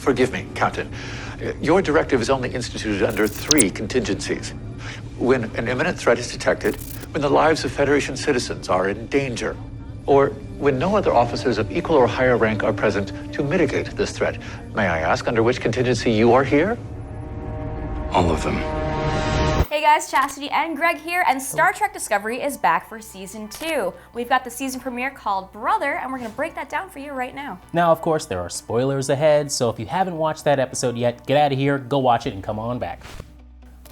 Forgive me, Captain. Your directive is only instituted under 3 contingencies. When an imminent threat is detected, when the lives of Federation citizens are in danger, or when no other officers of equal or higher rank are present to mitigate this threat. May I ask under which contingency you are here? All of them. Hey guys, Chastity and Greg here, and Star Trek Discovery is back for season 2. We've got the season premiere called Brother, and we're gonna break that down for you right now. Now, of course, there are spoilers ahead, so if you haven't watched that episode yet, get out of here, go watch it, and come on back.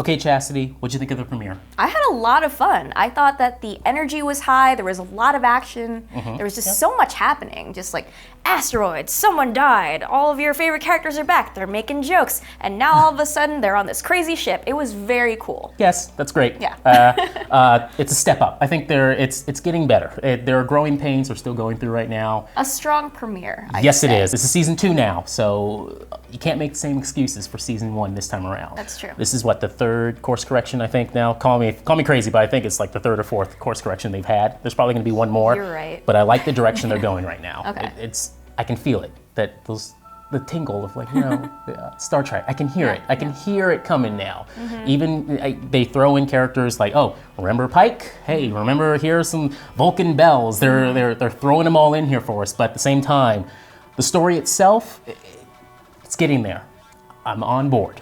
Okay, Chastity, what'd you think of the premiere? I had a lot of fun. I thought that the energy was high, there was a lot of action, there was just so much happening, just like asteroids, someone died, all of your favorite characters are back, they're making jokes, and now all of a sudden they're on this crazy ship. It was very cool. Yes, that's great. Yeah. It's a step up. I think it's getting better. There are growing pains we're still going through right now. A strong premiere, Yes, it is. This is season 2 now, so you can't make the same excuses for season 1 this time around. That's true. This is what, the 3rd course correction, I think now. Call me crazy, but I think it's like the 3rd or 4th course correction they've had. There's probably going to be one more. You're right. But I like the direction they're going right now. Okay. I can feel it. The tingle of like, Star Trek. I can hear it. I can hear it coming now. Even they throw in characters like, oh, remember Pike? Hey, remember here are some Vulcan bells. They're throwing them all in here for us. But at the same time, the story itself, it's getting there. I'm on board.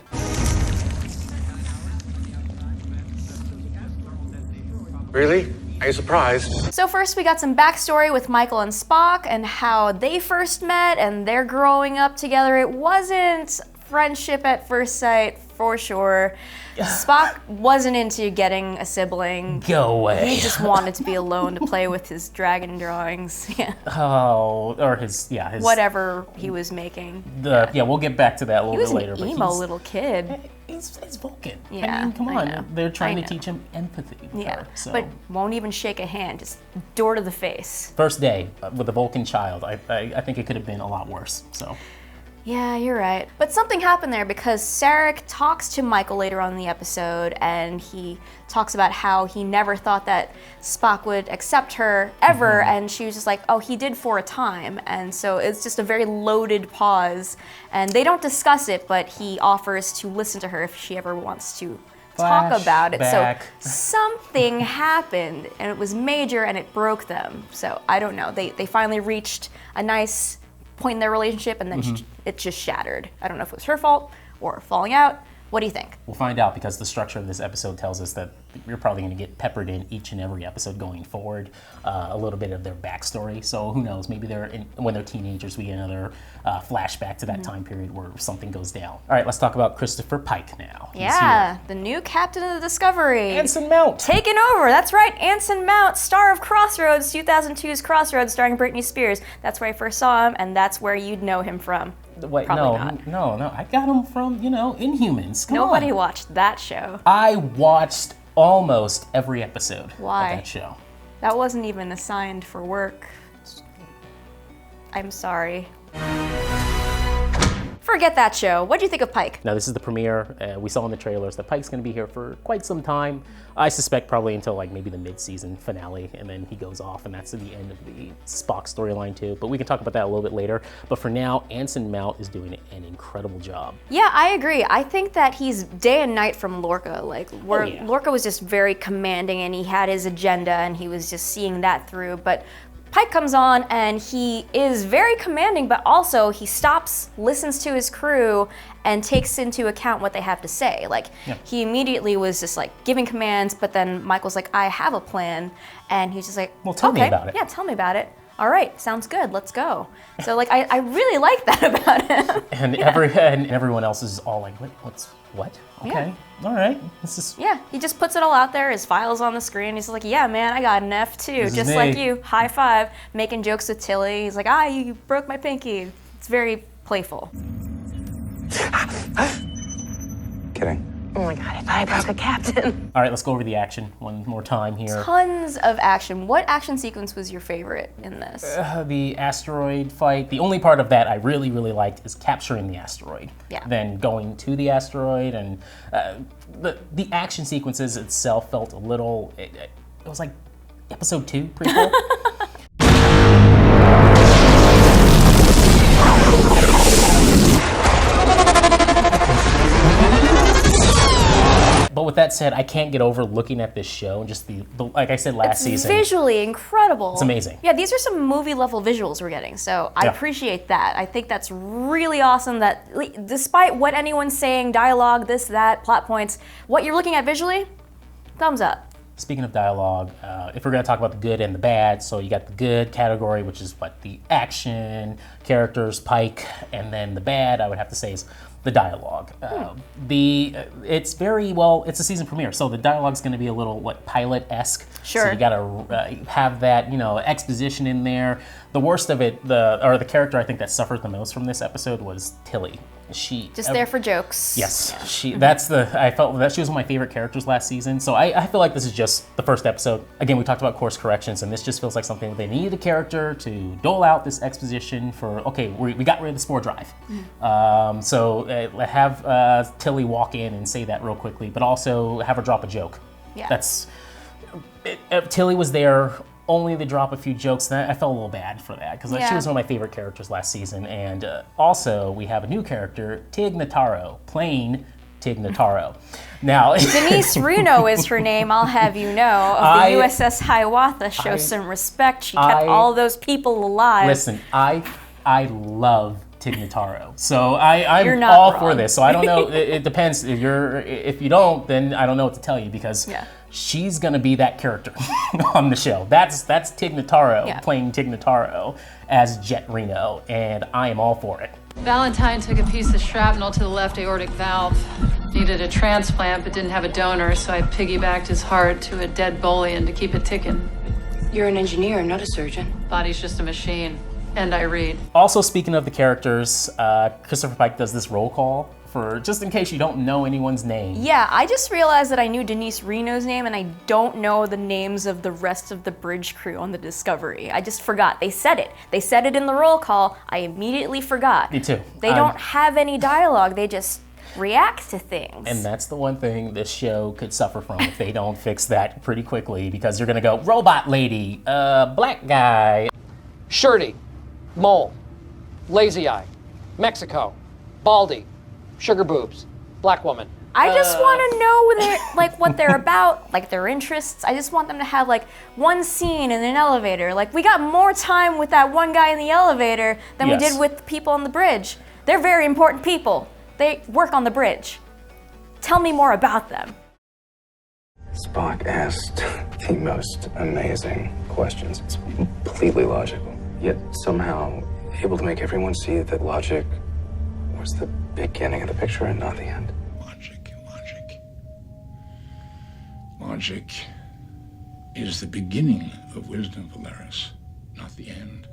Really? Are you surprised? So first we got some backstory with Michael and Spock and how they first met and they're growing up together. It wasn't friendship at first sight, for sure. Spock wasn't into getting a sibling. Go away. He just wanted to be alone to play with his dragon drawings. Yeah. Oh, or his Whatever he was making. We'll get back to that a little bit later. He was an emo little kid. He's Vulcan. Yeah, I mean, come on. know. They're trying I to teach him empathy. Yeah, so. but won't even shake a hand, just door to the face. First day with a Vulcan child, I think it could have been a lot worse. So. Yeah, you're right. But something happened there because Sarek talks to Michael later on in the episode and he talks about how he never thought that Spock would accept her ever, and she was just like, oh, he did for a time. And so it's just a very loaded pause, and they don't discuss it, but he offers to listen to her if she ever wants to talk about it. So something happened and it was major and it broke them. So I don't know, they finally reached a nice point in their relationship and then it just shattered. I don't know if it was her fault or falling out. What do you think? We'll find out because the structure of this episode tells us that you're probably going to get peppered in each and every episode going forward, a little bit of their backstory. So who knows, maybe when they're teenagers, we get another flashback to that time period where something goes down. All right, let's talk about Christopher Pike now. Yeah, the new captain of the Discovery. Anson Mount. Taking over, that's right, Anson Mount, star of Crossroads, 2002's Crossroads starring Britney Spears. That's where I first saw him and that's where you'd know him from. Wait, Probably no. I got him from, Inhumans. Come Nobody on. watched that show. I watched almost every episode Why? of that show. That wasn't even assigned for work. I'm sorry. Forget that show. What do you think of Pike? Now, this is the premiere. We saw in the trailers that Pike's going to be here for quite some time. I suspect probably until like maybe the mid-season finale, and then he goes off, and that's the end of the Spock storyline too. But we can talk about that a little bit later. But for now, Anson Mount is doing an incredible job. Yeah, I agree. I think that he's day and night from Lorca. Like, Lorca was just very commanding, and he had his agenda, and he was just seeing that through. But Pike comes on and he is very commanding, but also he stops, listens to his crew, and takes into account what they have to say. Like, he immediately was just like giving commands, but then Michael's like, I have a plan. And he's just like, well, tell me about it. Yeah, tell me about it. All right, sounds good, let's go. So like, I really like that about him. And everyone else is all like, what? Okay, all right. Yeah, he just puts it all out there, his file's on the screen, he's like, yeah man, I got an F too, just like you, high five, making jokes with Tilly. He's like, you broke my pinky. It's very playful. Kidding. Oh my god, I thought I broke a captain. All right, let's go over the action one more time here. Tons of action. What action sequence was your favorite in this? The asteroid fight. The only part of that I really, really liked is capturing the asteroid. Yeah. Then going to the asteroid, and the action sequences itself felt a little, it was like episode 2 prequel. with that said, I can't get over looking at this show and just the like I said last season. Visually incredible. It's amazing. Yeah, these are some movie level visuals we're getting, so I appreciate that. I think that's really awesome that despite what anyone's saying, dialogue, this, that, plot points, what you're looking at visually, thumbs up. Speaking of dialogue, if we're going to talk about the good and the bad, so you got the good category, which is what the action, characters, Pike, and then the bad, I would have to say, is the dialogue. It's very well. It's a season premiere, so the dialogue's going to be a little pilot-esque. Sure. So you got to have that exposition in there. The worst of it, the character I think that suffered the most from this episode was Tilly. She just there for jokes. Yes, I felt that she was one of my favorite characters last season. So I feel like this is just the first episode. Again, we talked about course corrections, and this just feels like something they needed a character to dole out this exposition for. Okay, we got rid of the spore drive, so have Tilly walk in and say that real quickly, but also have her drop a joke. Yeah. Tilly was there only to drop a few jokes, and I felt a little bad for that, because she was one of my favorite characters last season. And also, we have a new character, Tig Notaro, playing Tig Notaro. Now, Denise Reno is her name, I'll have you know, of the USS Hiawatha. Show some respect. She kept all those people alive. Listen, I love Tig Notaro, so I'm You're not all wrong. for this. So I don't know. It depends. If you don't, then I don't know what to tell you, because she's gonna be that character on the show. That's Tig Notaro playing Tig Notaro as Jet Reno, and I am all for it. Valentine took a piece of shrapnel to the left aortic valve. Needed a transplant but didn't have a donor, so I piggybacked his heart to a dead bullion to keep it ticking. You're an engineer, not a surgeon. Body's just a machine. And I read. Also, speaking of the characters, Christopher Pike does this roll call for just in case you don't know anyone's name. Yeah, I just realized that I knew Denise Reno's name, and I don't know the names of the rest of the bridge crew on the Discovery. I just forgot. They said it. They said it in the roll call. I immediately forgot. Me too. They don't have any dialogue. They just react to things. And that's the one thing this show could suffer from if they don't fix that pretty quickly, because you're gonna go, robot lady, black guy. Shirty, mole, lazy eye, Mexico, baldy, sugar boobs, black woman. I just want to know what they're about, like their interests. I just want them to have like one scene in an elevator. Like, we got more time with that one guy in the elevator than we did with the people on the bridge. They're very important people. They work on the bridge. Tell me more about them. Spock asked the most amazing questions. It's completely logical, yet somehow able to make everyone see that logic was the beginning of the picture and not the end. Logic is the beginning of wisdom, Valeris, not the end.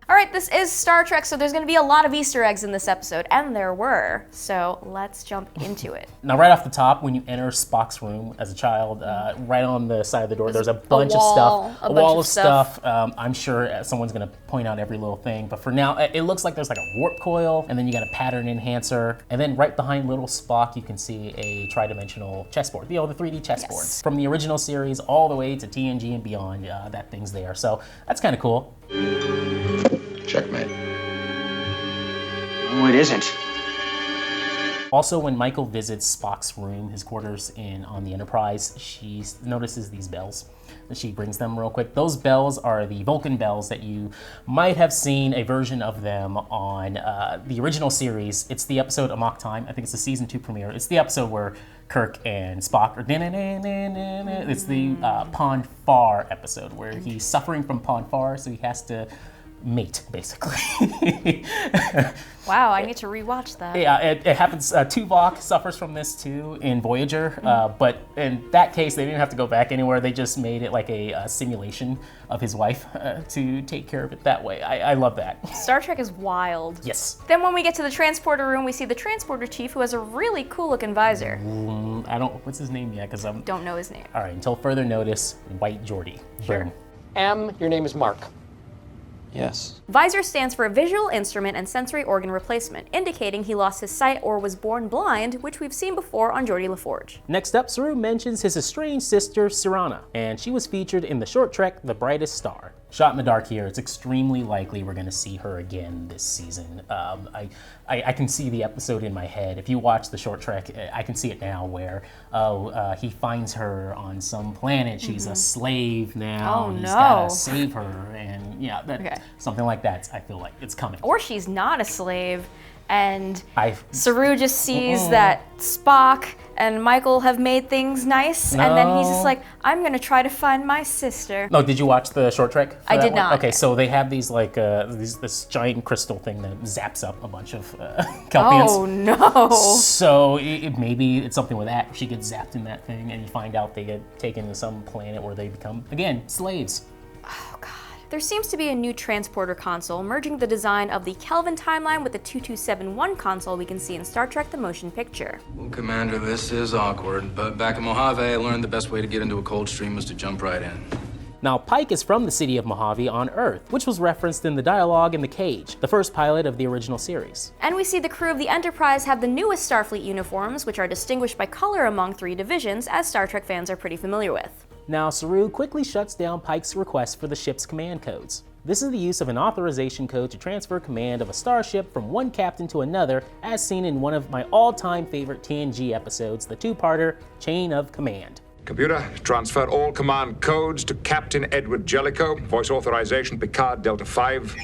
All right, this is Star Trek, so there's going to be a lot of Easter eggs in this episode, and there were. So let's jump into it. Now, right off the top, when you enter Spock's room as a child, right on the side of the door, there's a bunch of stuff, a wall of stuff. I'm sure someone's going to point out every little thing, but for now, it looks like there's like a warp coil, and then you got a pattern enhancer, and then right behind little Spock, you can see a tridimensional chessboard, the 3D chessboard. Yes. From the original series all the way to TNG and beyond, that thing's there. So that's kind of cool. Checkmate. No, it isn't. Also, when Michael visits Spock's room, his quarters on the Enterprise, she notices these bells. She brings them real quick. Those bells are the Vulcan bells that you might have seen a version of them on the original series. It's the episode Amok Time. I think it's the season 2 premiere. It's the episode where Kirk and Spock are... It's the Pon farr episode where he's suffering from Pon farr, so he has to mate, basically. Wow, I need to rewatch that. Yeah, it happens. Tuvok suffers from this too in Voyager, but in that case, they didn't have to go back anywhere. They just made it like a simulation of his wife to take care of it that way. I love that. Star Trek is wild. Yes. Then when we get to the transporter room, we see the transporter chief, who has a really cool looking visor. What's his name yet? Because I don't know his name. All right, until further notice, White Geordie. Sure. M, your name is Mark. Yes. Visor stands for a visual instrument and sensory organ replacement, indicating he lost his sight or was born blind, which we've seen before on Geordie LaForge. Next up, Saru mentions his estranged sister, Sirana, and she was featured in the short trek The Brightest Star. Shot in the dark here. It's extremely likely we're going to see her again this season. I can see the episode in my head. If you watch the short trek, I can see it now where he finds her on some planet. She's a slave now. Oh, and he's no. got to save her. And yeah, something like that. I feel like it's coming. Or she's not a slave, and I- Saru just sees that Spock and Michael have made things nice, and then he's just like, I'm gonna try to find my sister. No, did you watch the short trek? for I that did one? not. Okay, so they have these like this giant crystal thing that zaps up a bunch of Kelpians. Oh no. So maybe it's something with that. She gets zapped in that thing, and you find out they get taken to some planet where they become, again, slaves. Oh god. There seems to be a new transporter console merging the design of the Kelvin timeline with the 2271 console we can see in Star Trek The Motion Picture. Well, Commander, this is awkward, but back in Mojave, I learned the best way to get into a cold stream was to jump right in. Now, Pike is from the city of Mojave on Earth, which was referenced in the dialogue in The Cage, the first pilot of the original series. And we see the crew of the Enterprise have the newest Starfleet uniforms, which are distinguished by color among 3 divisions, as Star Trek fans are pretty familiar with. Now, Saru quickly shuts down Pike's request for the ship's command codes. This is the use of an authorization code to transfer command of a starship from one captain to another, as seen in one of my all-time favorite TNG episodes, the 2-parter Chain of Command. Computer, transfer all command codes to Captain Edward Jellicoe. Voice authorization Picard Delta 5.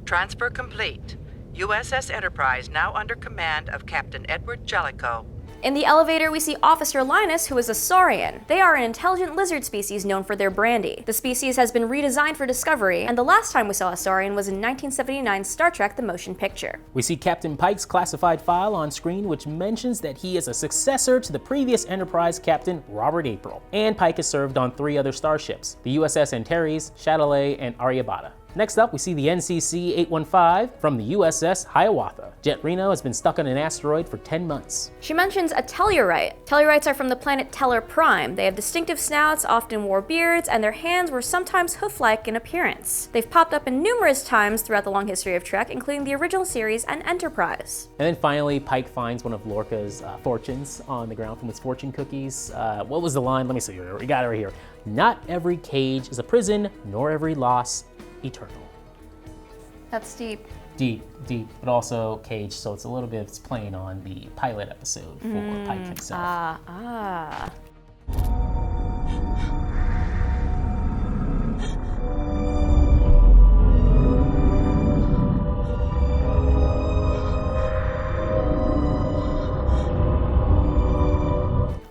Transfer complete. USS Enterprise now under command of Captain Edward Jellicoe. In the elevator, we see Officer Linus, who is a Saurian. They are an intelligent lizard species known for their brandy. The species has been redesigned for Discovery, and the last time we saw a Saurian was in 1979's Star Trek The Motion Picture. We see Captain Pike's classified file on screen, which mentions that he is a successor to the previous Enterprise captain, Robert April. And Pike has served on 3 other starships, the USS Antares, Chastity, and Aryabhata. Next up, we see the NCC-815 from the USS Hiawatha. Jet Reno has been stuck on an asteroid for 10 months. She mentions a Tellurite. Tellurites are from the planet Teller Prime. They have distinctive snouts, often wore beards, and their hands were sometimes hoof-like in appearance. They've popped up in numerous times throughout the long history of Trek, including the original series and Enterprise. And then finally, Pike finds one of Lorca's fortunes on the ground from his fortune cookies. What was the line? Let me see. We got it right here. Not every cage is a prison, nor every loss eternal. That's deep. Deep, but also Cage, so it's a little bit, it's playing on the pilot episode for Pike himself.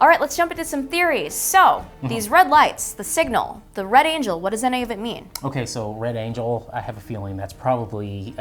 All right, let's jump into some theories. So, these red lights, the signal, the red angel, what does any of it mean? Okay, so Red Angel, I have a feeling that's probably,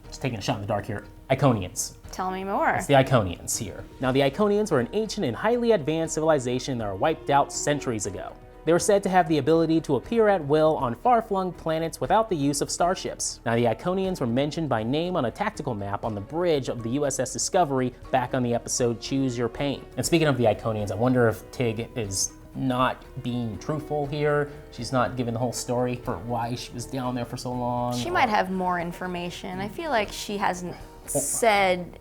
just taking a shot in the dark here, Iconians. Tell me more. It's the Iconians here. Now, the Iconians were an ancient and highly advanced civilization that were wiped out centuries ago. They were said to have the ability to appear at will on far-flung planets without the use of starships. Now, the Iconians were mentioned by name on a tactical map on the bridge of the USS Discovery back on the episode Choose Your Pain. And speaking of the Iconians, I wonder if Tig is not being truthful here. She's not giving the whole story for why she was down there for so long. She might have more information. I feel like she hasn't said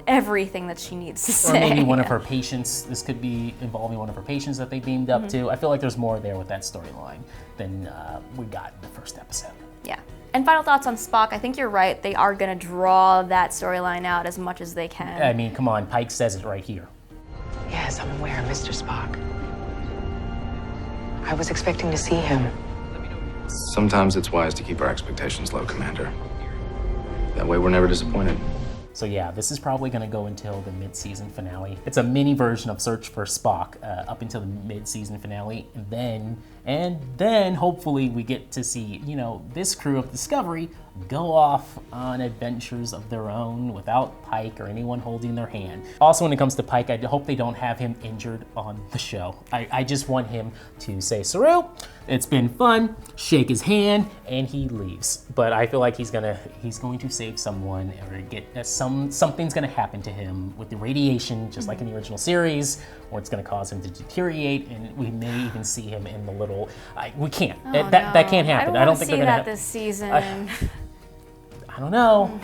everything that she needs to say. Or maybe one of her patients. This could be involving one of her patients that they beamed up to. I feel like there's more there with that storyline than we got in the first episode. Yeah. And final thoughts on Spock. I think you're right. They are going to draw that storyline out as much as they can. I mean, come on. Pike says it right here. Yes, I'm aware, Mr. Spock. I was expecting to see him. Sometimes it's wise to keep our expectations low, Commander. That way we're never disappointed. So yeah, this is probably going to go until the mid-season finale. It's a mini version of Search for Spock up until the mid-season finale, and then hopefully we get to see, you know, this crew of Discovery go off on adventures of their own without Pike or anyone holding their hand. Also, when it comes to Pike, I hope they don't have him injured on the show. I just want him to say, Saru, it's been fun, shake his hand, and he leaves. But I feel like he's going to save someone or get something's going to happen to him with the radiation, just like in the original series, or it's going to cause him to deteriorate, and we may even see him in the little. We can't. That can't happen. I don't think see they're that going to this season. I don't know.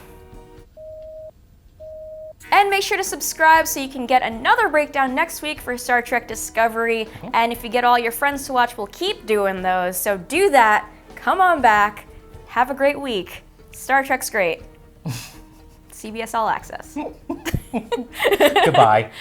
And make sure to subscribe so you can get another breakdown next week for Star Trek Discovery. And if you get all your friends to watch, we'll keep doing those. So do that. come on back. Have a great week. Star Trek's great. CBS All Access. Goodbye.